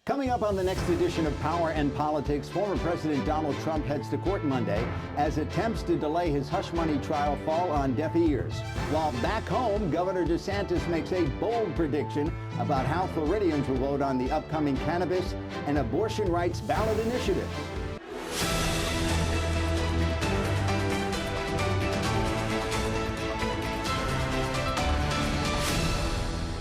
Coming up on the next edition of Power and Politics, former President Donald Trump heads to court Monday as attempts to delay his hush money trial fall on deaf ears. While back home, Governor DeSantis makes a bold prediction about how Floridians will vote on the upcoming cannabis and abortion rights ballot initiative.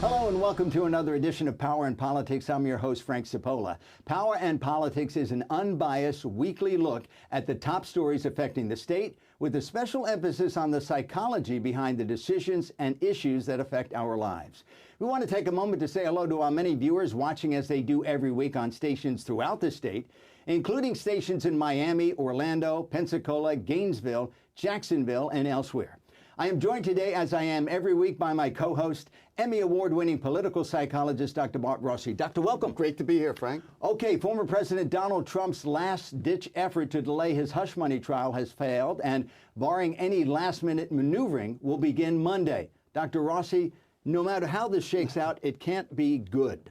Hello and welcome to another edition of Power and Politics. I'm your host, Frank Cipolla. Power and Politics is an unbiased weekly look at the top stories affecting the state, with a special emphasis on the psychology behind the decisions and issues that affect our lives. We want to take a moment to say hello to our many viewers watching as they do every week on stations throughout the state, including stations in Miami, Orlando, Pensacola, Gainesville, Jacksonville, and elsewhere. I am joined today, as I am every week, by my co-host, Emmy Award-winning political psychologist, Dr. Bart Rossi. Doctor, welcome. Great to be here, Frank. Okay, former President Donald Trump's last-ditch effort to delay his hush money trial has failed, and barring any last-minute maneuvering, will begin Monday. Dr. Rossi, no matter how this shakes out, it can't be good.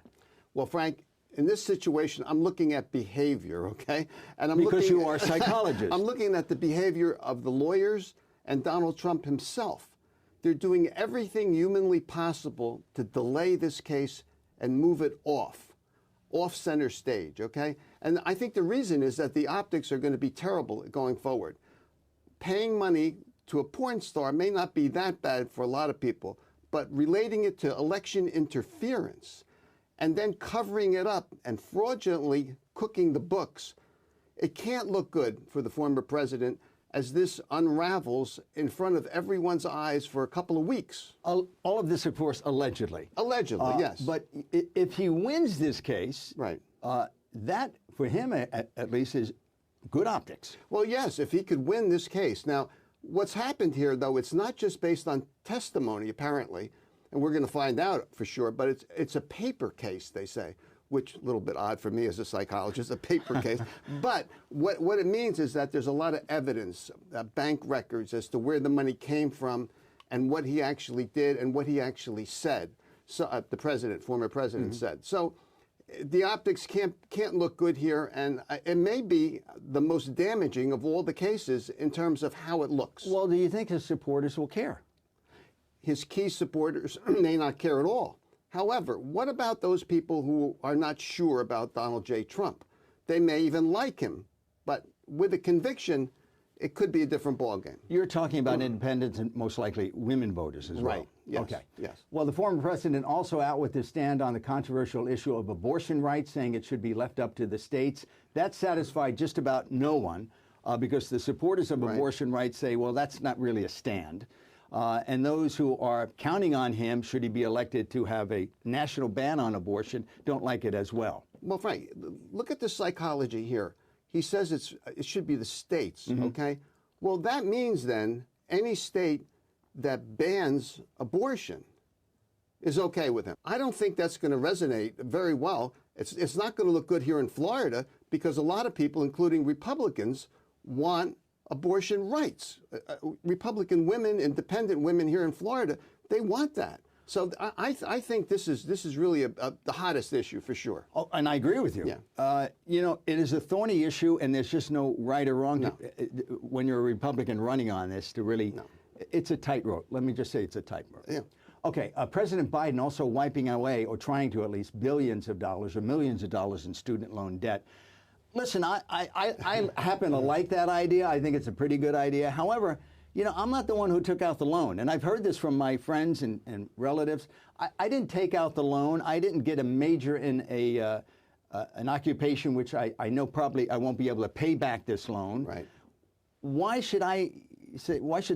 Well, Frank, in this situation, I'm looking at behavior, okay? And Because you are a psychologist. I'm looking at the behavior of the lawyers and Donald Trump himself. They're doing everything humanly possible to delay this case and move it off center stage, okay? And I think the reason is that the optics are going to be terrible going forward. Paying money to a porn star may not be that bad for a lot of people, but relating it to election interference and then covering it up and fraudulently cooking the books, it can't look good for the former president as this unravels in front of everyone's eyes for a couple of weeks. All of this, of course, allegedly. Allegedly, yes. But if he wins this case, right, that, for him at least, is good optics. Well, yes, if he could win this case. Now, what's happened here, though, it's not just based on testimony, apparently, and we're going to find out for sure, but it's a paper case, they say, which a little bit odd for me as a psychologist, a paper case. But what it means is that there's a lot of evidence, bank records as to where the money came from and what he actually did and what he actually said. So the president, former president, said. So the optics can't look good here, and it may be the most damaging of all the cases in terms of how it looks. Well, do you think his supporters will care? His key supporters may not care at all. However, what about those people who are not sure about Donald J. Trump? They may even like him, but with a conviction, it could be a different ballgame. You're talking about independents and most likely women voters as well. Right. Yes. Okay. Yes. Well, the former president also out with his stand on the controversial issue of abortion rights, saying it should be left up to the states. That satisfied just about no one because the supporters of abortion rights say, well, that's not really a stand. And those who are counting on him, should he be elected to have a national ban on abortion, don't like it as well. Well, Frank, look at the psychology here. He says it should be the states, okay? Well, that means then any state that bans abortion is okay with him. I don't think that's going to resonate very well. It's not going to look good here in Florida because a lot of people, including Republicans, want abortion rights. Republican women, independent women here in Florida, they want that. So I think this is really the hottest issue for sure. Oh, and I agree with you. Yeah. You know, it is a thorny issue, and there's just no right or wrong when you're a Republican running on this to really. No. It's a tightrope. Let me just say it's a tightrope. Yeah. Okay. President Biden also wiping away, or trying to at least, billions of dollars or millions of dollars in student loan debt. Listen, I happen to like that idea. I think it's a pretty good idea. However, you know, I'm not the one who took out the loan. And I've heard this from my friends and relatives. I didn't take out the loan. I didn't get a major in an occupation which I know probably I won't be able to pay back this loan. Right. Why should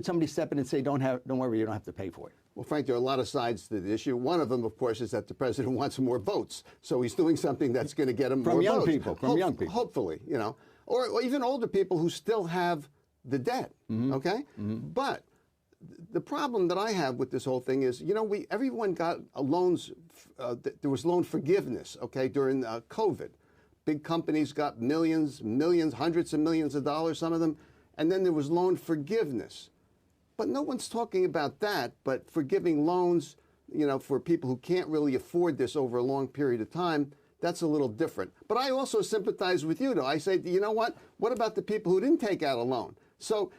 somebody step in and say, don't worry, you don't have to pay for it? Well, Frank, there are a lot of sides to the issue. One of them, of course, is that the president wants more votes. So he's doing something that's going to get him more votes. From young people. Hopefully, you know. Or even older people who still have the debt, okay? But the problem that I have with this whole thing is, you know, everyone got loans, there was loan forgiveness, okay, during COVID. Big companies got millions, hundreds of millions of dollars, some of them, and then there was loan forgiveness. But no one's talking about that, but forgiving loans, you know, for people who can't really afford this over a long period of time that's a little different. But I also sympathize with you, though. I say, you know what? What about the people who didn't take out a loan? So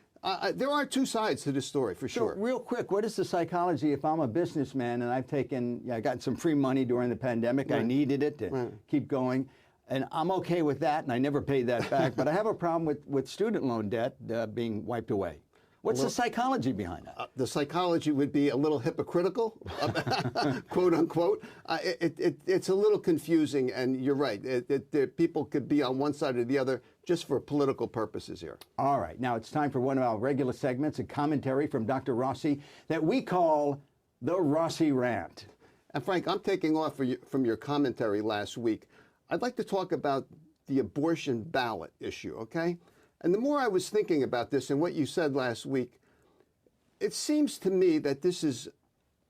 there are two sides to this story, for sure. So real quick, what is the psychology if I'm a businessman and I got some free money during the pandemic, I needed it to keep going, and I'm okay with that, and I never paid that back, but I have a problem with student loan debt being wiped away. What's the psychology behind that? The psychology would be a little hypocritical, quote unquote. It's a little confusing, and you're right. People could be on one side or the other just for political purposes here. All right, now it's time for one of our regular segments, a commentary from Dr. Rossi that we call the Rossi Rant. And Frank, I'm taking off from your commentary last week. I'd like to talk about the abortion ballot issue, okay? And the more I was thinking about this and what you said last week, it seems to me that this is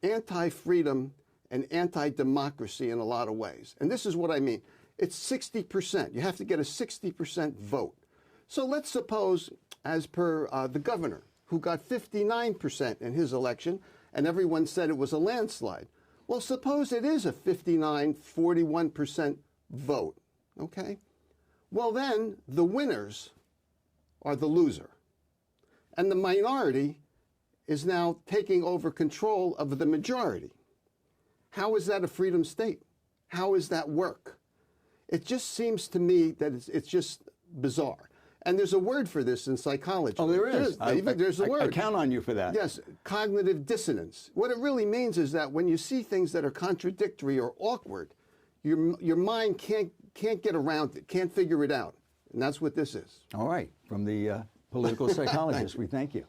anti-freedom and anti-democracy in a lot of ways. And this is what I mean. It's 60%. You have to get a 60% vote. So let's suppose, as per the governor, who got 59% in his election, and everyone said it was a landslide. Well, suppose it is a 41% vote, okay? Well, then the winners are the loser. And the minority is now taking over control of the majority. How is that a freedom state? How does that work? It just seems to me that it's just bizarre. And there's a word for this in psychology. Oh, there is. There's a word. I count on you for that. Yes, cognitive dissonance. What it really means is that when you see things that are contradictory or awkward, your mind can't get around it, can't figure it out. And that's what this is. All right, from the political psychologist, we thank you.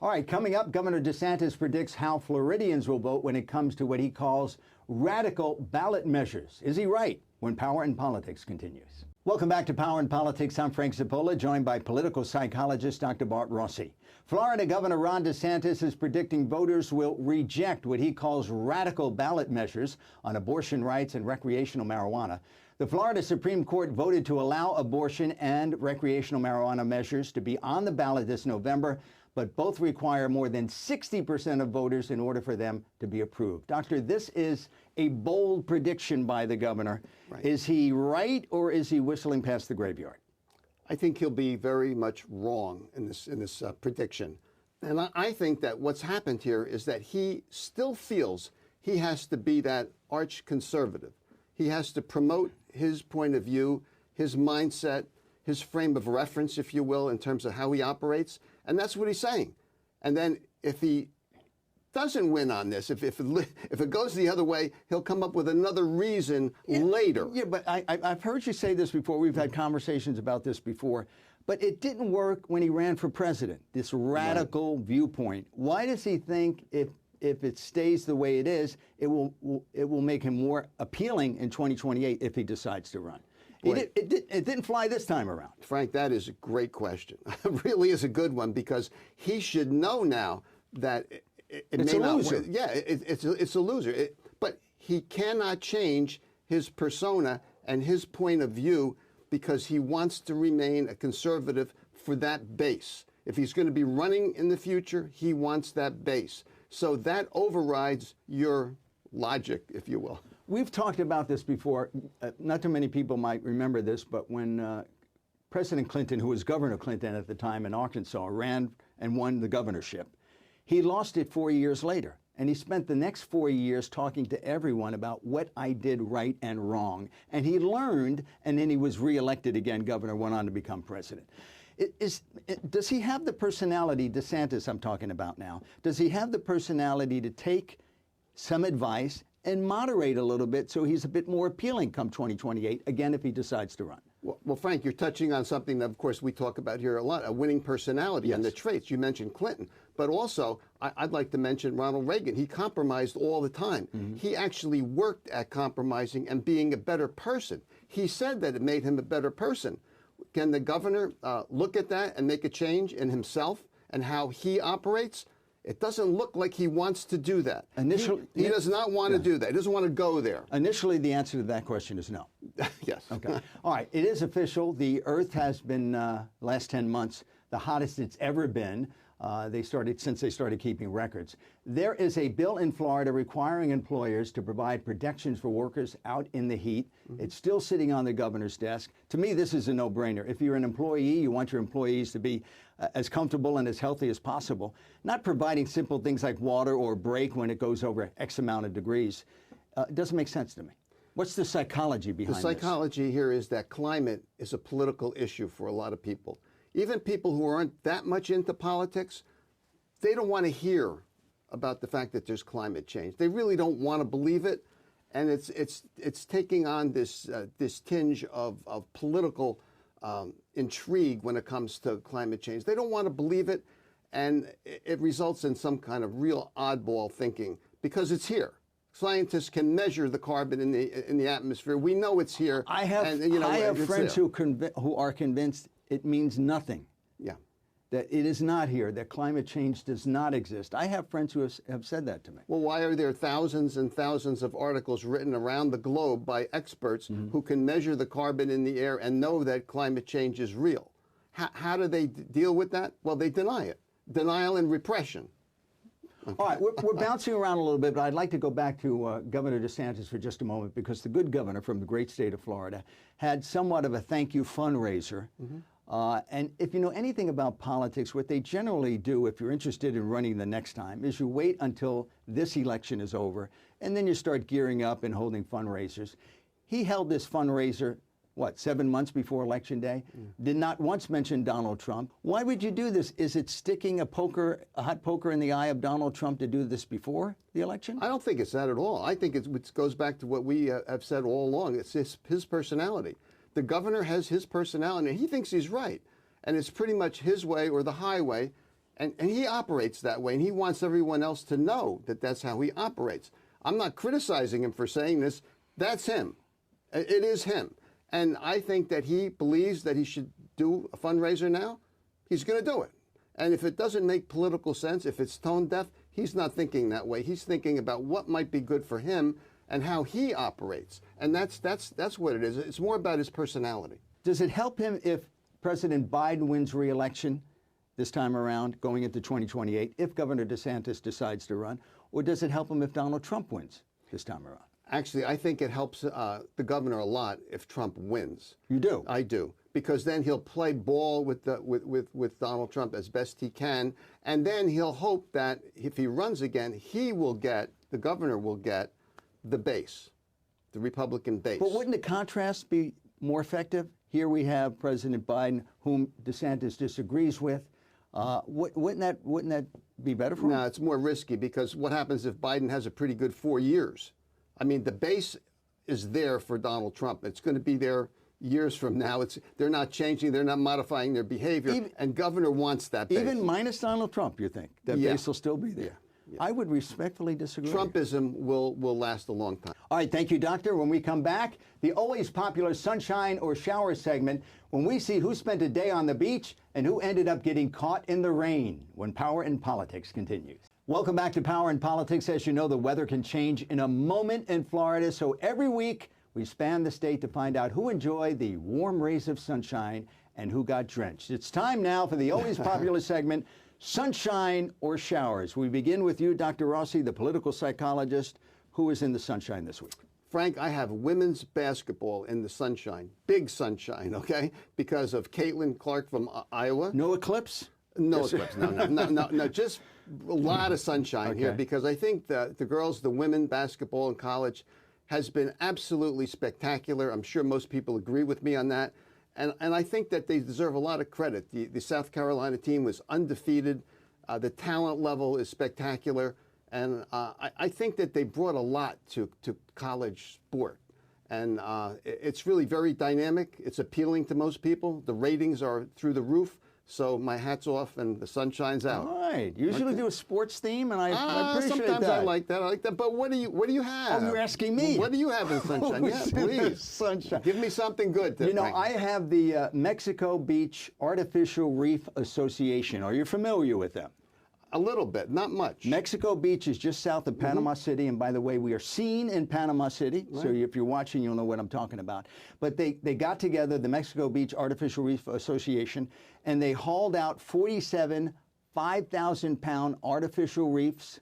All right, coming up, Governor DeSantis predicts how Floridians will vote when it comes to what he calls radical ballot measures. Is he right? When Power and Politics continues. Welcome back to Power and Politics. I'm Frank Zappola, joined by political psychologist Dr. Bart Rossi. Florida Governor Ron DeSantis is predicting voters will reject what he calls radical ballot measures on abortion rights and recreational marijuana. The Florida Supreme Court voted to allow abortion and recreational marijuana measures to be on the ballot this November, but both require more than 60% of voters in order for them to be approved. Doctor, this is a bold prediction by the governor. Right. Is he right, or is he whistling past the graveyard? I think he'll be very much wrong in this prediction. And I think that what's happened here is that he still feels he has to be that arch conservative. He has to promote his point of view, his mindset, his frame of reference, if you will, in terms of how he operates. And that's what he's saying. And then if he doesn't win on this, if it goes the other way, he'll come up with another reason later. Yeah, but I've heard you say this before. We've had conversations about this before. But it didn't work when he ran for president, this radical viewpoint. Why does he think if it stays the way it is, it will make him more appealing in 2028 if he decides to run? It didn't fly this time around. Frank, that is a great question. It really is a good one, because he should know now that it's a loser. Yeah, it's a loser. But he cannot change his persona and his point of view because he wants to remain a conservative for that base. If he's going to be running in the future, he wants that base. So that overrides your logic, if you will. We've talked about this before. Not too many people might remember this, but when President Clinton, who was Governor Clinton at the time in Arkansas, ran and won the governorship, he lost it 4 years later. And he spent the next 4 years talking to everyone about what I did right and wrong. And he learned, and then he was reelected again. Governor went on to become president. Does he have the personality, DeSantis I'm talking about now, does he have the personality to take some advice and moderate a little bit so he's a bit more appealing come 2028, again, if he decides to run? Well, Frank, you're touching on something that, of course, we talk about here a lot, a winning personality. Yes. And the traits. You mentioned Clinton, but also I'd like to mention Ronald Reagan. He compromised all the time. Mm-hmm. He actually worked at compromising and being a better person. He said that it made him a better person. Can the governor look at that and make a change in himself and how he operates? It doesn't look like he wants to do that. Initially, he does not want to do that. He doesn't want to go there. Initially, the answer to that question is no. Yes. Okay. All right. It is official. The Earth has been, last 10 months, the hottest it's ever been. Since they started keeping records. There is a bill in Florida requiring employers to provide protections for workers out in the heat. It's still sitting on the governor's desk. To me, this is a no-brainer. If you're an employee, you want your employees to be as comfortable and as healthy as possible, not providing simple things like water or break when it goes over X amount of degrees. It doesn't make sense to me. What's the psychology behind The psychology here is that climate is a political issue for a lot of people. Even people who aren't that much into politics, they don't want to hear about the fact that there's climate change. They really don't want to believe it, and it's taking on this tinge of political intrigue when it comes to climate change. They don't want to believe it, and it results in some kind of real oddball thinking because it's here. Scientists can measure the carbon in the atmosphere. We know it's here. I have friends who are convinced it means nothing. Yeah. That it is not here, that climate change does not exist. I have friends who have said that to me. Well, why are there thousands and thousands of articles written around the globe by experts who can measure the carbon in the air and know that climate change is real? How do they deal with that? Well, they deny it. Denial and repression. Okay. All right, we're bouncing around a little bit, but I'd like to go back to Governor DeSantis for just a moment, because the good governor from the great state of Florida had somewhat of a thank you fundraiser. And if you know anything about politics, what they generally do, if you're interested in running the next time, is you wait until this election is over, and then you start gearing up and holding fundraisers. He held this fundraiser, 7 months before Election Day? Did not once mention Donald Trump. Why would you do this? Is it sticking a hot poker in the eye of Donald Trump to do this before the election? I don't think it's that at all. I think it goes back to what we have said all along. It's his personality. The governor has his personality, and he thinks he's right. And it's pretty much his way or the highway, and he operates that way, and he wants everyone else to know that that's how he operates. I'm not criticizing him for saying this. That's him. It is him. And I think that he believes that he should do a fundraiser now. He's going to do it. And if it doesn't make political sense, if it's tone deaf, he's not thinking that way. He's thinking about what might be good for him and how he operates. And that's what it is. It's more about his personality. Does it help him if President Biden wins re-election this time around, going into 2028, if Governor DeSantis decides to run? Or does it help him if Donald Trump wins this time around? Actually, I think it helps the governor a lot if Trump wins. You do? I do. Because then he'll play ball with Donald Trump as best he can. And then he'll hope that if he runs again, the governor will get the base, the Republican base. But wouldn't the contrast be more effective? Here we have President Biden, whom DeSantis disagrees with. Wouldn't that be better for him? No, it's more risky, because what happens if Biden has a pretty good 4 years? I mean, the base is there for Donald Trump. It's going to be there years from now. They're not changing. They're not modifying their behavior. And governor wants that base. Even minus Donald Trump, you think? That base will still be there? Yeah. I would respectfully disagree. Trumpism will last a long time. All right, thank you, Doctor. When we come back, the always popular sunshine or shower segment, when we see who spent a day on the beach and who ended up getting caught in the rain, when Power and Politics continues. Welcome back to Power and Politics. As you know, the weather can change in a moment in Florida, so every week we span the state to find out who enjoyed the warm rays of sunshine and who got drenched. It's time now for the always popular segment, Sunshine or Showers. We begin with you, Dr. Rossi, the political psychologist. Who is in the sunshine this week? Frank, I have women's basketball in the sunshine, big sunshine, okay, because of Caitlin Clark from Iowa. No eclipse? No eclipse, no, just a lot of sunshine here, because I think the women basketball in college has been absolutely spectacular. I'm sure most people agree with me on that. And I think that they deserve a lot of credit. The South Carolina team was undefeated. The talent level is spectacular. And I think that they brought a lot to college sport. And it's really very dynamic. It's appealing to most people. The ratings are through the roof. So my hat's off and the sun shines out. All right. Usually do a sports theme, and I appreciate that. Sometimes I like that. But what do you have? Oh, you're asking me. What do you have in sunshine? Yeah, please. Sunshine. Give me something good. You know, I have the Mexico Beach Artificial Reef Association. Are you familiar with them? A little bit, not much. Mexico Beach is just south of Panama City, and by the way, we are seen in Panama City, so if you're watching, you'll know what I'm talking about. But they got together, the Mexico Beach Artificial Reef Association, and they hauled out 47 5,000-pound artificial reefs,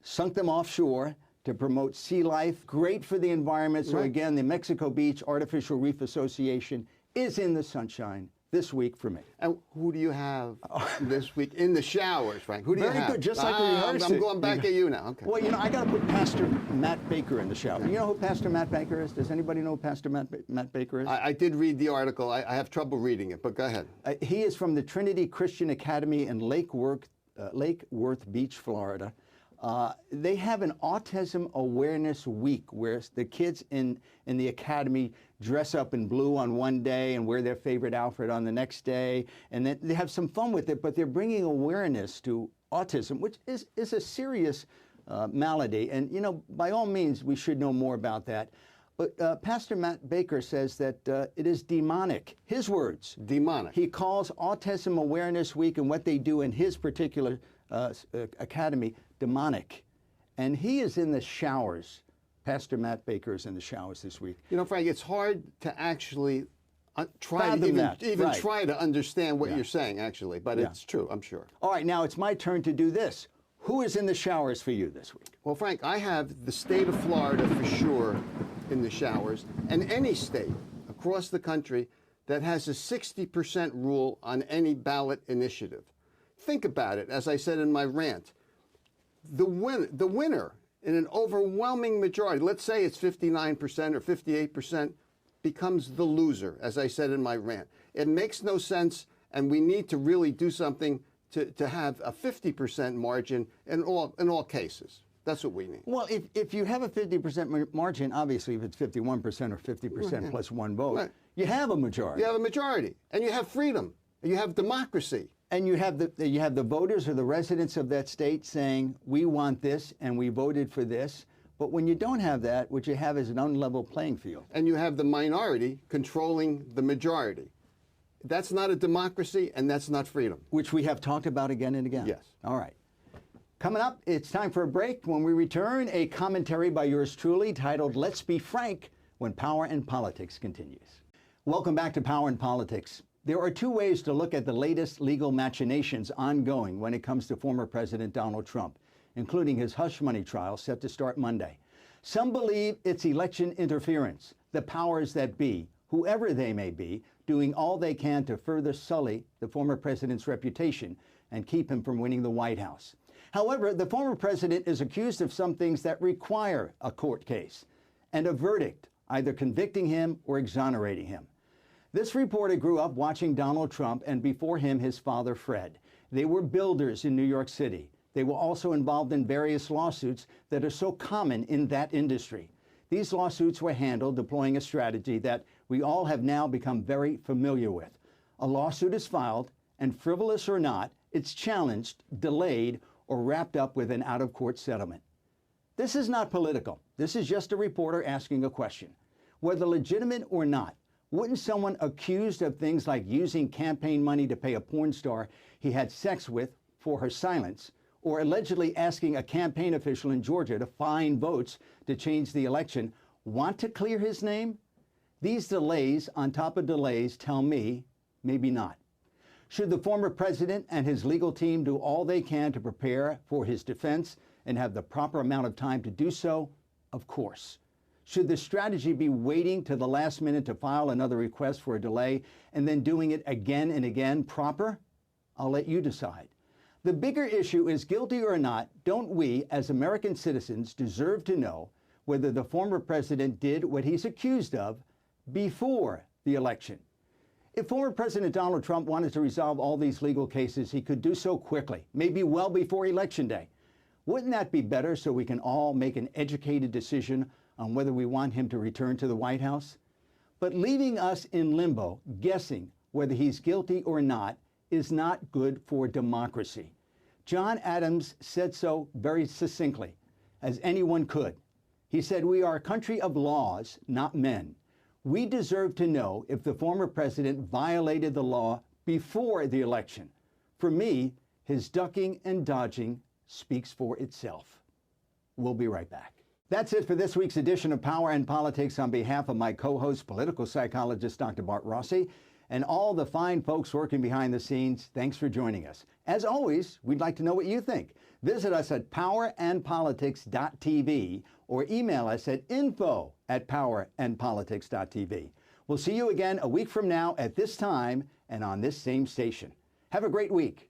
sunk them offshore to promote sea life, great for the environment. So Right. again, the Mexico Beach Artificial Reef Association is in the sunshine this week for me. And who do you have this week in the showers, Frank? Who do Very you have? good, just like we rehearsed I'm it. going back at you now. Okay. Well, you know, I got to put Pastor Matt Baker in the shower. You know who Pastor Matt Baker is? Does anybody know who Pastor Matt Baker is? I did read the article. I have trouble reading it, but go ahead. He is from the Trinity Christian Academy in Lake Worth Beach, Florida. They have an Autism Awareness Week where the kids in the academy dress up in blue on one day and wear their favorite outfit on the next day. And then they have some fun with it, but they're bringing awareness to autism, which is a serious malady. And, you know, by all means, we should know more about that. But Pastor Matt Baker says that it is demonic. His words. Demonic. He calls Autism Awareness Week and what they do in his particular academy demonic. And he is in the showers. Pastor Matt Baker is in the showers this week. You know, Frank, it's hard to actually try Fathom that, to even right. try to understand what you're saying, actually. But it's true, I'm sure. All right, now it's my turn to do this. Who is in the showers for you this week? Well, Frank, I have the state of Florida for sure in the showers, and any state across the country that has a 60% rule on any ballot initiative. Think about it, as I said in my rant. The winner in an overwhelming majority, let's say it's 59% or 58%, becomes the loser, as I said in my rant. It makes no sense, and we need to really do something to have a 50% margin in all cases. That's what we need. Well, if you have a 50% margin, obviously if it's 51% or 50% plus one vote, you have a majority. You have a majority, and you have freedom, and you have democracy. And you have the voters or the residents of that state saying, we want this and we voted for this. But when you don't have that, what you have is an unlevel playing field. And you have the minority controlling the majority. That's not a democracy, and that's not freedom. Which we have talked about again and again. Yes. All right. Coming up, it's time for a break. When we return, a commentary by yours truly titled, Let's Be Frank, when Power and Politics continues. Welcome back to Power and Politics. There are two ways to look at the latest legal machinations ongoing when it comes to former President Donald Trump, including his hush money trial set to start Monday. Some believe it's election interference, the powers that be, whoever they may be, doing all they can to further sully the former president's reputation and keep him from winning the White House. However, the former president is accused of some things that require a court case and a verdict, either convicting him or exonerating him. This reporter grew up watching Donald Trump and before him his father, Fred. They were builders in New York City. They were also involved in various lawsuits that are so common in that industry. These lawsuits were handled deploying a strategy that we all have now become very familiar with. A lawsuit is filed, and frivolous or not, it's challenged, delayed, or wrapped up with an out-of-court settlement. This is not political. This is just a reporter asking a question. Whether legitimate or not, wouldn't someone accused of things like using campaign money to pay a porn star he had sex with for her silence, or allegedly asking a campaign official in Georgia to find votes to change the election, want to clear his name? These delays on top of delays tell me maybe not. Should the former president and his legal team do all they can to prepare for his defense and have the proper amount of time to do so? Of course. Should the strategy be waiting to the last minute to file another request for a delay and then doing it again and again proper? I'll let you decide. The bigger issue is, guilty or not, don't we as American citizens deserve to know whether the former president did what he's accused of before the election? If former President Donald Trump wanted to resolve all these legal cases, he could do so quickly, maybe well before Election Day. Wouldn't that be better so we can all make an educated decision on whether we want him to return to the White House? But leaving us in limbo, guessing whether he's guilty or not, is not good for democracy. John Adams said so very succinctly, as anyone could. He said, "We are a country of laws, not men. We deserve to know if the former president violated the law before the election. For me, his ducking and dodging speaks for itself." We'll be right back. That's it for this week's edition of Power and Politics. On behalf of my co-host, political psychologist Dr. Bart Rossi, and all the fine folks working behind the scenes, thanks for joining us. As always, we'd like to know what you think. Visit us at powerandpolitics.tv or email us at info@powerandpolitics.tv. We'll see you again a week from now at this time and on this same station. Have a great week.